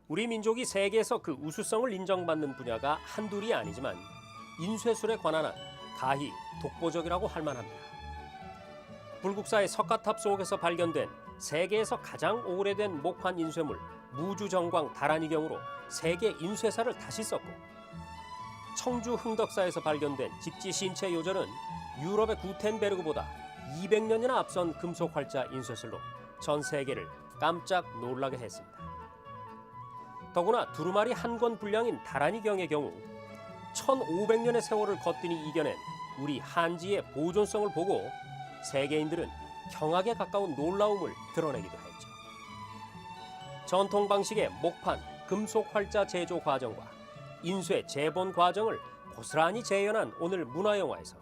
우리 민족이 세계에서 그 우수성을 인정받는 분야가 한둘이 아니지만 인쇄술에 관한 한 가히 독보적이라고 할 만합니다. 불국사의 석가탑 속에서 발견된 세계에서 가장 오래된 목판 인쇄물 무주정광 다란이경으로 세계 인쇄사를 다시 썼고, 청주 흥덕사에서 발견된 직지 신체 요절은 유럽의 구텐베르그보다 200년이나 앞선 금속 활자 인쇄술로 전 세계를 깜짝 놀라게 했습니다. 더구나 두루마리 한 권 분량인 다란이경의 경우 1500년의 세월을 거뜬히 이겨낸 우리 한지의 보존성을 보고 세계인들은 경악에 가까운 놀라움을 드러내기도 했죠. 전통 방식의 목판, 금속 활자 제조 과정과 인쇄 재본 과정을 고스란히 재현한 오늘 문화영화에서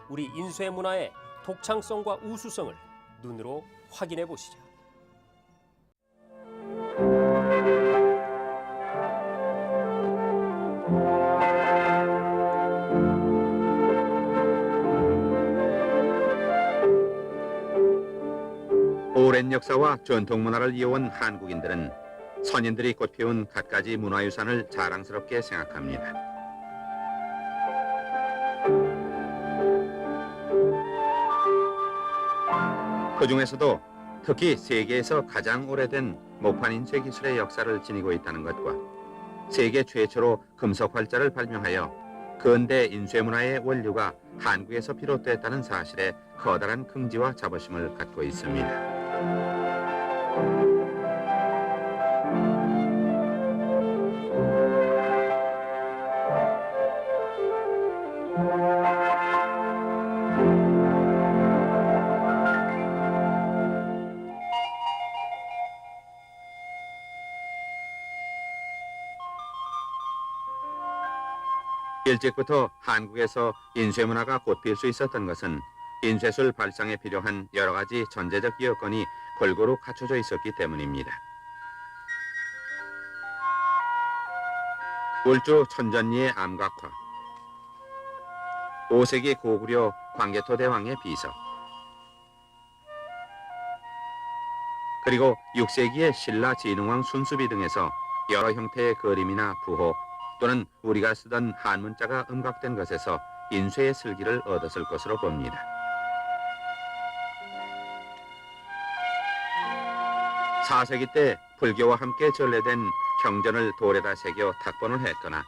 우리 인쇄 문화의 독창성과 우수성을 눈으로 확인해 보시죠. 오랜 역사와 전통 문화를 이어온 한국인들은 선인들이 꽃피운 갖가지 문화유산을 자랑스럽게 생각합니다. 그 중에서도 특히 세계에서 가장 오래된 목판 인쇄 기술의 역사를 지니고 있다는 것과 세계 최초로 금속 활자를 발명하여 근대 인쇄 문화의 원류가 한국에서 비롯됐다는 사실에 커다란 긍지와 자부심을 갖고 있습니다. 일찍부터 한국에서 인쇄 문화가 꽃필 수 있었던 것은 인쇄술 발상에 필요한 여러 가지 전제적 여건이 골고루 갖춰져 있었기 때문입니다. 울주 천전리의 암각화, 5세기 고구려 광개토 대왕의 비석, 그리고 6세기의 신라 진흥왕 순수비 등에서 여러 형태의 그림이나 부호 또는 우리가 쓰던 한문자가 음각된 것에서 인쇄의 슬기를 얻었을 것으로 봅니다. (4세기) 때 불교와 함께 전래된 경전을 돌에다 새겨 탁본을 했거나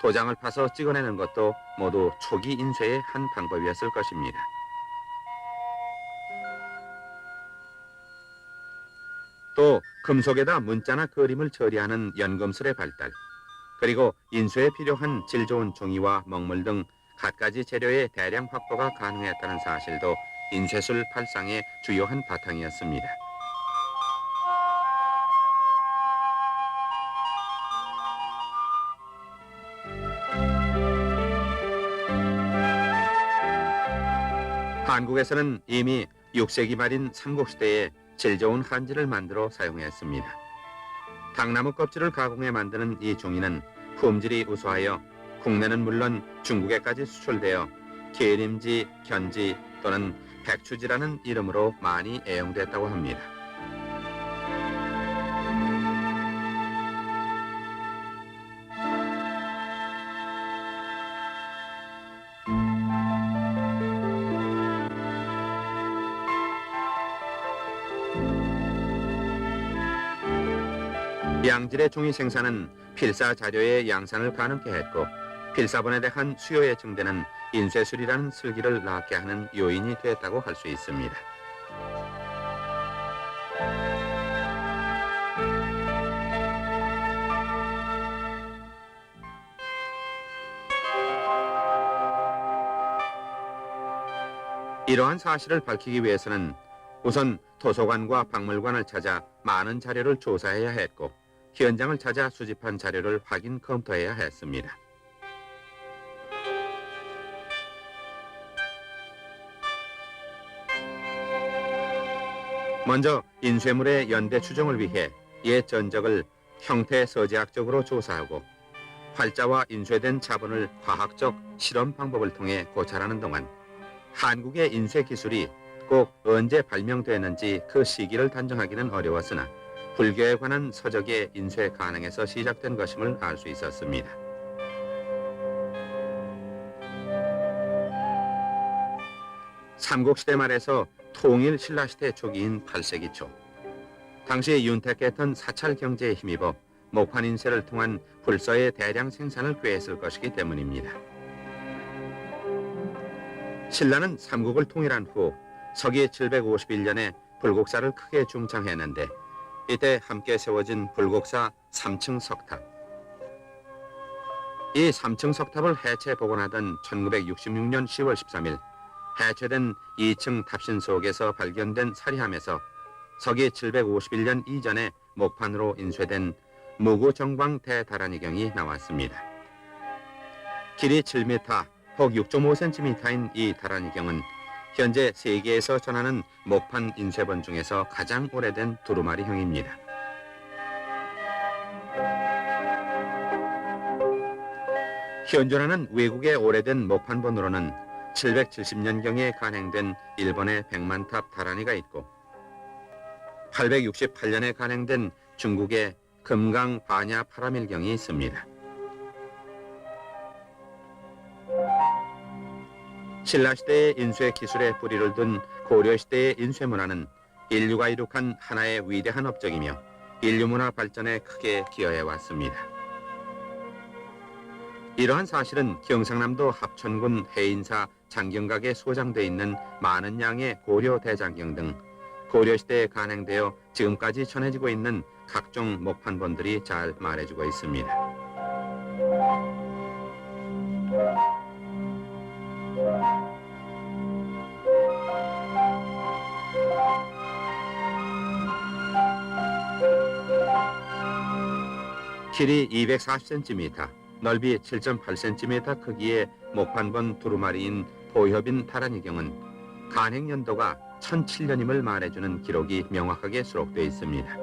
도장을 파서 찍어내는 것도 모두 초기 인쇄의 한 방법이었을 것입니다. 또 금속에다 문자나 그림을 처리하는 연금술의 발달, 그리고 인쇄에 필요한 질 좋은 종이와 먹물 등 갖가지 재료의 대량 확보가 가능했다는 사실도 인쇄술 발상의 주요한 바탕이었습니다. 한국에서는 이미 6세기 말인 삼국시대에 질 좋은 한지를 만들어 사용했습니다. 당나무 껍질을 가공해 만드는 이 종이는 품질이 우수하여 국내는 물론 중국에까지 수출되어 계림지, 견지 또는 백추지라는 이름으로 많이 애용됐다고 합니다. 양질의 종이 생산은 필사 자료의 양산을 가능케 했고 필사본에 대한 수요의 증대는 인쇄술이라는 슬기를 낳게 하는 요인이 됐다고 할 수 있습니다. 이러한 사실을 밝히기 위해서는 우선 도서관과 박물관을 찾아 많은 자료를 조사해야 했고 현장을 찾아 수집한 자료를 확인 검토해야 했습니다. 먼저 인쇄물의 연대 추정을 위해 옛 전적을 형태 서지학적으로 조사하고 활자와 인쇄된 자본을 과학적 실험 방법을 통해 고찰하는 동안 한국의 인쇄 기술이 꼭 언제 발명됐는지 그 시기를 단정하기는 어려웠으나 불교에 관한 서적의 인쇄 가능에서 시작된 것임을 알 수 있었습니다. 삼국시대 말에서 통일 신라시대 초기인 8세기 초, 당시 윤택했던 사찰 경제에 힘입어 목판 인쇄를 통한 불서의 대량 생산을 꾀했을 것이기 때문입니다. 신라는 삼국을 통일한 후 서기 751년에 불국사를 크게 중창했는데, 이때 함께 세워진 불국사 3층 석탑. 이 3층 석탑을 해체 복원하던 1966년 10월 13일 해체된 2층 탑신 속에서 발견된 사리함에서 서기 751년 이전에 목판으로 인쇄된 무구정광 대다란이경이 나왔습니다. 길이 7m, 폭 6.5cm인 이 다란이경은 현재 세계에서 전하는 목판 인쇄본 중에서 가장 오래된 두루마리형입니다. 현존하는 외국의 오래된 목판본으로는 770년경에 간행된 일본의 백만탑 다란이가 있고, 868년에 간행된 중국의 금강 반야 파라밀경이 있습니다. 신라시대의 인쇄 기술에 뿌리를 둔 고려시대의 인쇄 문화는 인류가 이룩한 하나의 위대한 업적이며 인류 문화 발전에 크게 기여해 왔습니다. 이러한 사실은 경상남도 합천군 해인사 장경각에 소장되어 있는 많은 양의 고려 대장경 등 고려시대에 간행되어 지금까지 전해지고 있는 각종 목판본들이 잘 말해주고 있습니다. 길이 240cm, 넓이 7.8cm 크기의 목판본 두루마리인 보협인 다란이경은 간행연도가 1007년임을 말해주는 기록이 명확하게 수록되어 있습니다.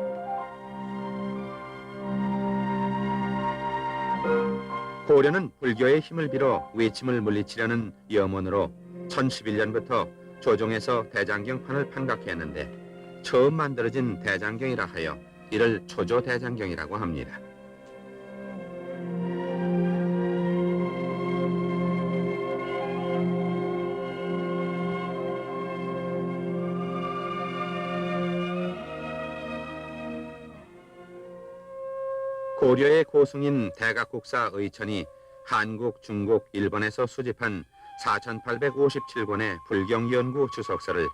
고려는 불교의 힘을 빌어 외침을 물리치려는 염원으로 1011년부터 조정에서 대장경판을 판각했는데, 처음 만들어진 대장경이라 하여 이를 초조대장경이라고 합니다. 고려의 고승인 대각국사 의천이 한국, 중국, 일본에서 수집한 4857권의 불경연구 주석서를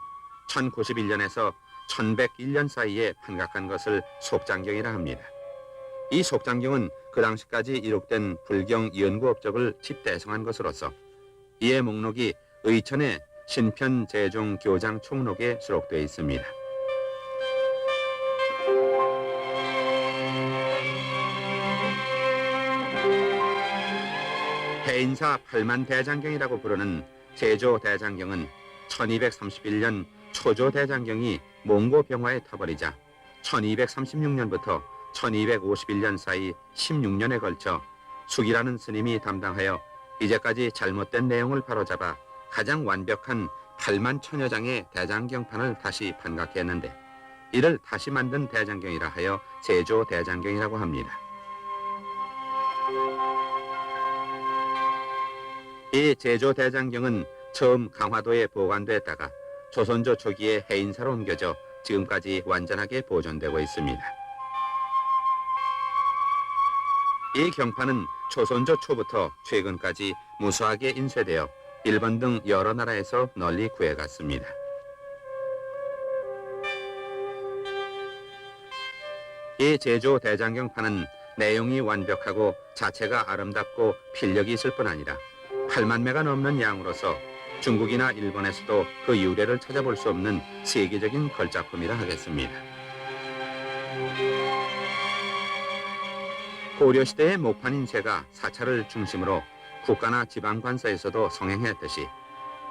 1091년에서 1101년 사이에 판각한 것을 속장경이라 합니다. 이 속장경은 그 당시까지 이룩된 불경 연구 업적을 집대성한 것으로서 이의 목록이 의천의 신편 제종 교장 총록에 수록되어 있습니다. 해인사 8만 대장경이라고 부르는 제조 대장경은 1231년 초조 대장경이 몽고 병화에 타버리자 1236년부터 1251년 사이 16년에 걸쳐 숙이라는 스님이 담당하여 이제까지 잘못된 내용을 바로잡아 가장 완벽한 8만 천여 장의 대장경판을 다시 판각했는데, 이를 다시 만든 대장경이라 하여 제조 대장경이라고 합니다. 이 제조 대장경은 처음 강화도에 보관됐다가 조선조 초기에 해인사로 옮겨져 지금까지 완전하게 보존되고 있습니다. 이 경판은 조선조 초부터 최근까지 무수하게 인쇄되어 일본 등 여러 나라에서 널리 구해갔습니다. 이 제조 대장경판은 내용이 완벽하고 자체가 아름답고 필력이 있을 뿐 아니라 8만 매가 넘는 양으로서 중국이나 일본에서도 그 유래를 찾아볼 수 없는 세계적인 걸작품이라 하겠습니다. 고려시대의 목판 인쇄가 사찰을 중심으로 국가나 지방관서에서도 성행했듯이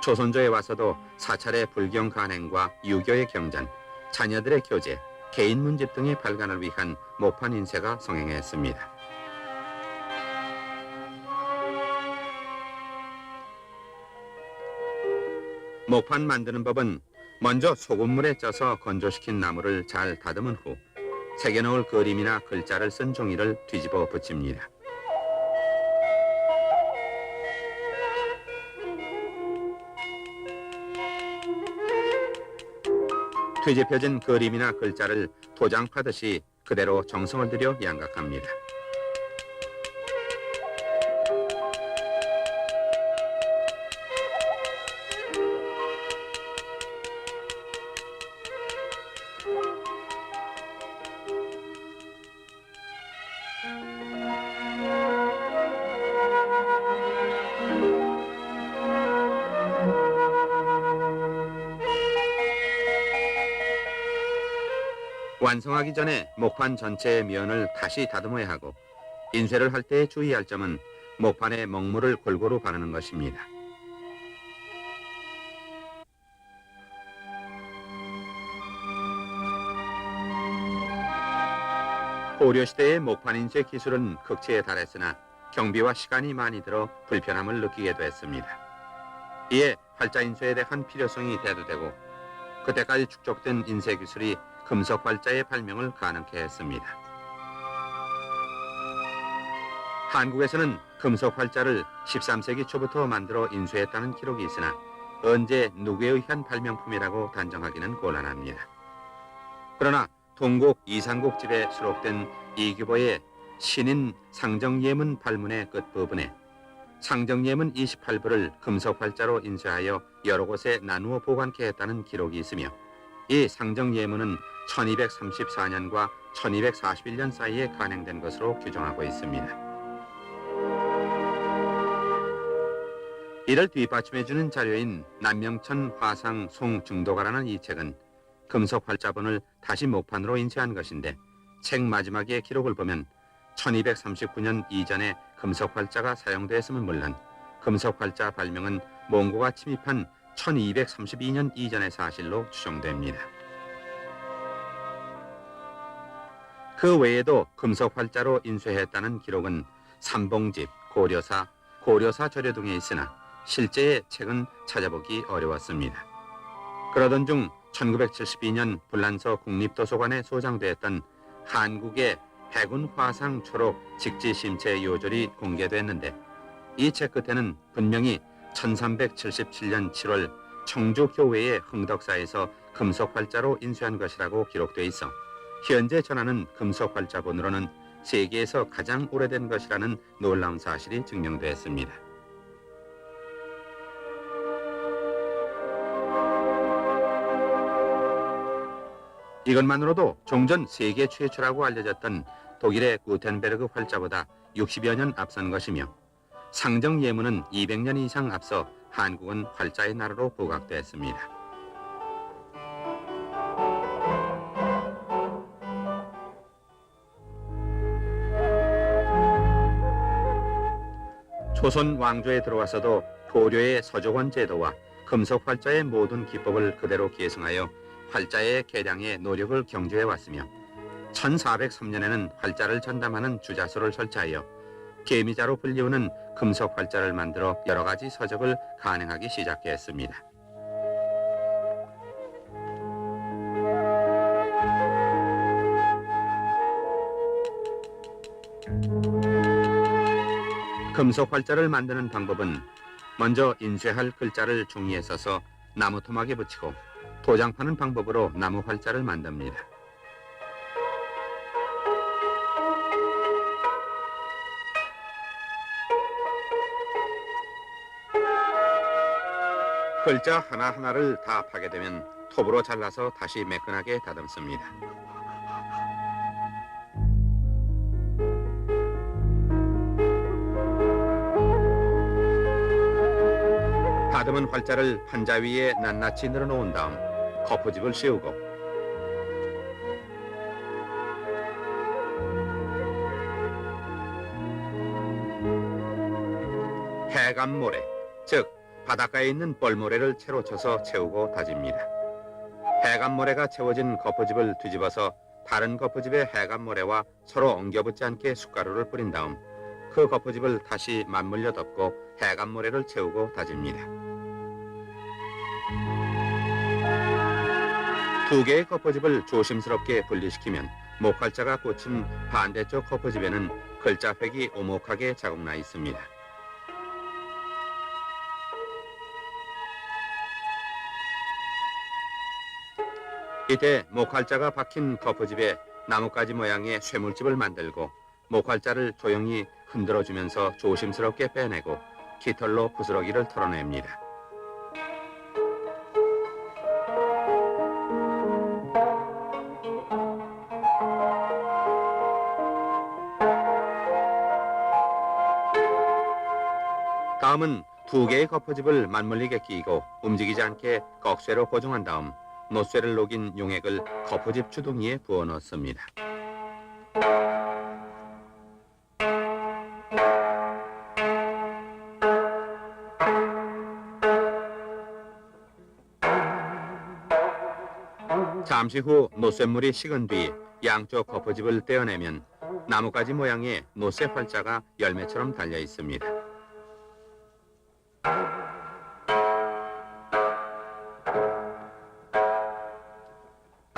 조선조에 와서도 사찰의 불경 간행과 유교의 경전, 자녀들의 교제, 개인 문집 등의 발간을 위한 목판 인쇄가 성행했습니다. 목판 만드는 법은 먼저 소금물에 쪄서 건조시킨 나무를 잘 다듬은 후 새겨놓을 그림이나 글자를 쓴 종이를 뒤집어 붙입니다. 뒤집혀진 그림이나 글자를 도장 파듯이 그대로 정성을 들여 양각합니다. 완성하기 전에 목판 전체의 면을 다시 다듬어야 하고 인쇄를 할 때 주의할 점은 목판에 먹물을 골고루 바르는 것입니다. 고려시대의 목판 인쇄 기술은 극치에 달했으나 경비와 시간이 많이 들어 불편함을 느끼게도 했습니다. 이에 활자 인쇄에 대한 필요성이 대두되고 그때까지 축적된 인쇄 기술이 금속 활자의 발명을 가능케 했습니다. 한국에서는 금속 활자를 13세기 초부터 만들어 인쇄했다는 기록이 있으나 언제 누구에 의한 발명품이라고 단정하기는 곤란합니다. 그러나 동국 이상국집에 수록된 이규보의 신인 상정예문 발문의 끝부분에 상정예문 28부를 금속 활자로 인쇄하여 여러 곳에 나누어 보관케 했다는 기록이 있으며 이 상정예문은 1234년과 1241년 사이에 간행된 것으로 규정하고 있습니다. 이를 뒷받침해주는 자료인 남명천 화상 송중도가라는 이 책은 금속 활자본을 다시 목판으로 인쇄한 것인데 책 마지막의 기록을 보면 1239년 이전에 금속 활자가 사용되었음은 물론 금속 활자 발명은 몽고가 침입한 1232년 이전의 사실로 추정됩니다. 그 외에도 금속 활자로 인쇄했다는 기록은 삼봉집, 고려사 저려 등에 있으나 실제의 책은 찾아보기 어려웠습니다. 그러던 중 1972년 불란서 국립도서관에 소장되었던 한국의 해군 화상 초록 직지심체 요절이 공개됐는데 이 책 끝에는 분명히 1377년 7월 청주교회의 흥덕사에서 금속 활자로 인쇄한 것이라고 기록돼 있어 현재 전하는 금속 활자본으로는 세계에서 가장 오래된 것이라는 놀라운 사실이 증명됐습니다. 이것만으로도 종전 세계 최초라고 알려졌던 독일의 구텐베르그 활자보다 60여 년 앞선 것이며 상정 예문은 200년 이상 앞서 한국은 활자의 나라로 부각됐습니다. 조선 왕조에 들어와서도 고려의 서조권 제도와 금속 활자의 모든 기법을 그대로 계승하여 활자의 개량에 노력을 경주해 왔으며 1403년에는 활자를 전담하는 주자소를 설치하여 계미자로 불리우는 금속 활자를 만들어 여러 가지 서적을 간행하기 시작했습니다. 금속 활자를 만드는 방법은 먼저 인쇄할 글자를 종이에 써서 나무 토막에 붙이고 도장파는 방법으로 나무 활자를 만듭니다. 글자 하나하나를 다 파게 되면 톱으로 잘라서 다시 매끈하게 다듬습니다. 다듬은 활자를 판자 위에 낱낱이 늘어놓은 다음 거푸집을 씌우고 해감모래, 즉 바닷가에 있는 뻘모래를 채로 쳐서 채우고 다집니다. 해감모래가 채워진 거푸집을 뒤집어서 다른 거푸집의 해감모래와 서로 엉겨붙지 않게 숟가루를 뿌린 다음 그 거푸집을 다시 맞물려 덮고 해감모래를 채우고 다집니다. 두 개의 거퍼집을 조심스럽게 분리시키면 목활자가 꽂힌 반대쪽 거퍼집에는 글자획이 오목하게 자국나 있습니다. 이때 목활자가 박힌 거퍼집에 나뭇가지 모양의 쇠물집을 만들고 목활자를 조용히 흔들어주면서 조심스럽게 빼내고 깃털로 부스러기를 털어냅니다. 다음은 두 개의 거퍼집을 맞물리게 끼고 움직이지 않게 꺽쇠로 고정한 다음 노쇠를 녹인 용액을 거퍼집 주둥이에 부어 넣습니다. 잠시 후 노쇠물이 식은 뒤 양쪽 거퍼집을 떼어내면 나뭇가지 모양의 노쇠 활자가 열매처럼 달려 있습니다.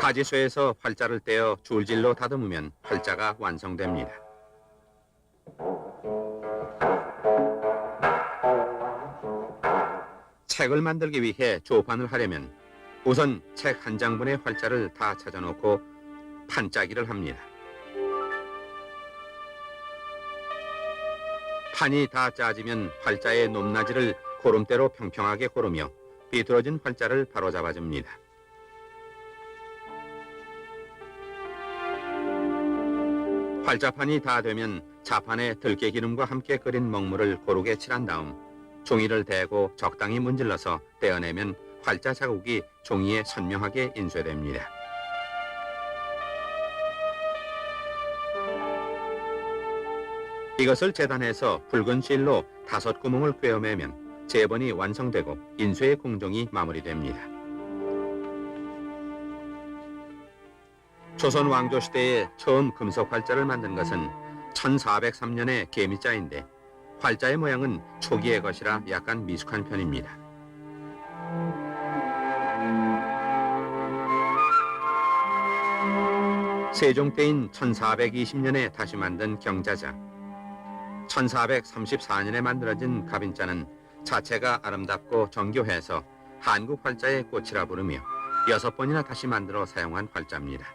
가지쇠에서 활자를 떼어 줄질로 다듬으면 활자가 완성됩니다. 책을 만들기 위해 조판을 하려면 우선 책 한 장분의 활자를 다 찾아놓고 판짜기를 합니다. 판이 다 짜지면 활자의 높낮이를 고름대로 평평하게 고르며 비뚤어진 활자를 바로잡아줍니다. 활자판이 다 되면 자판에 들깨기름과 함께 끓인 먹물을 고르게 칠한 다음 종이를 대고 적당히 문질러서 떼어내면 활자 자국이 종이에 선명하게 인쇄됩니다. 이것을 재단해서 붉은 실로 5구멍을 꿰어매면 제본이 완성되고 인쇄의 공정이 마무리됩니다. 조선 왕조 시대에 처음 금속 활자를 만든 것은 1403년의 개미자인데 활자의 모양은 초기의 것이라 약간 미숙한 편입니다. 세종 때인 1420년에 다시 만든 경자자, 1434년에 만들어진 갑인자는 자체가 아름답고 정교해서 한국 활자의 꽃이라 부르며 6번이나 다시 만들어 사용한 활자입니다.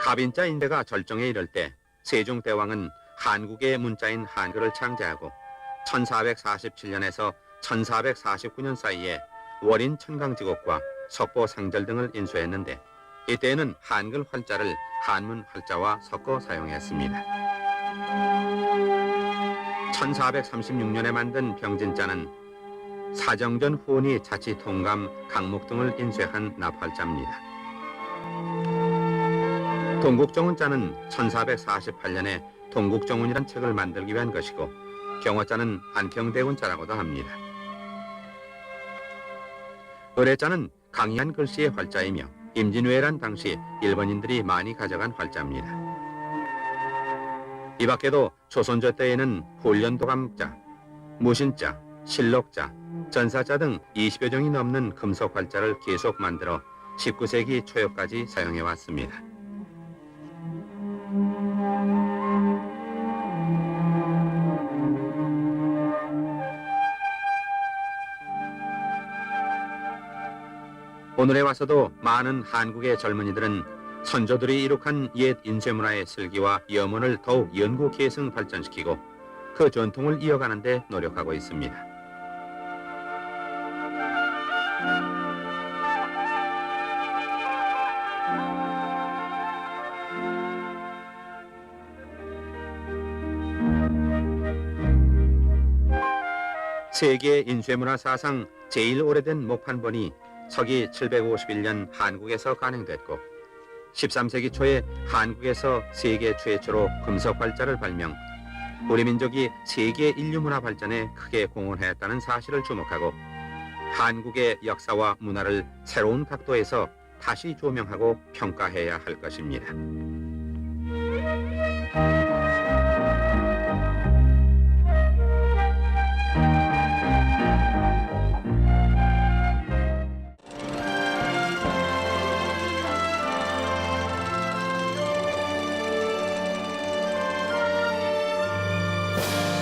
갑인자 인쇄가 절정에 이를 때 세종대왕은 한국의 문자인 한글을 창제하고 1447년에서 1449년 사이에 월인 천강지곡과 석보상절 등을 인쇄했는데 이때에는 한글 활자를 한문 활자와 섞어 사용했습니다. 1436년에 만든 병진자는 사정전 후원이 자치 통감 강목 등을 인쇄한 납활자입니다. 동국정운자는 1448년에 동국정운이란 책을 만들기 위한 것이고 경어자는 안평대운자라고도 합니다. 의례자는 강의한 글씨의 활자이며 임진왜란 당시 일본인들이 많이 가져간 활자입니다. 이 밖에도 조선조 때에는 훈련도감자, 무신자, 실록자, 전사자 등 20여 종이 넘는 금속 활자를 계속 만들어 19세기 초여까지 사용해왔습니다. 오늘에 와서도 많은 한국의 젊은이들은 선조들이 이룩한 옛 인쇄문화의 슬기와 염원을 더욱 연구 계승 발전시키고 그 전통을 이어가는 데 노력하고 있습니다. 세계 인쇄문화 사상 제일 오래된 목판본이 서기 751년 한국에서 간행됐고 13세기 초에 한국에서 세계 최초로 금속 활자를 발명, 우리 민족이 세계 인류문화 발전에 크게 공헌했다는 사실을 주목하고 한국의 역사와 문화를 새로운 각도에서 다시 조명하고 평가해야 할 것입니다. 있습니다.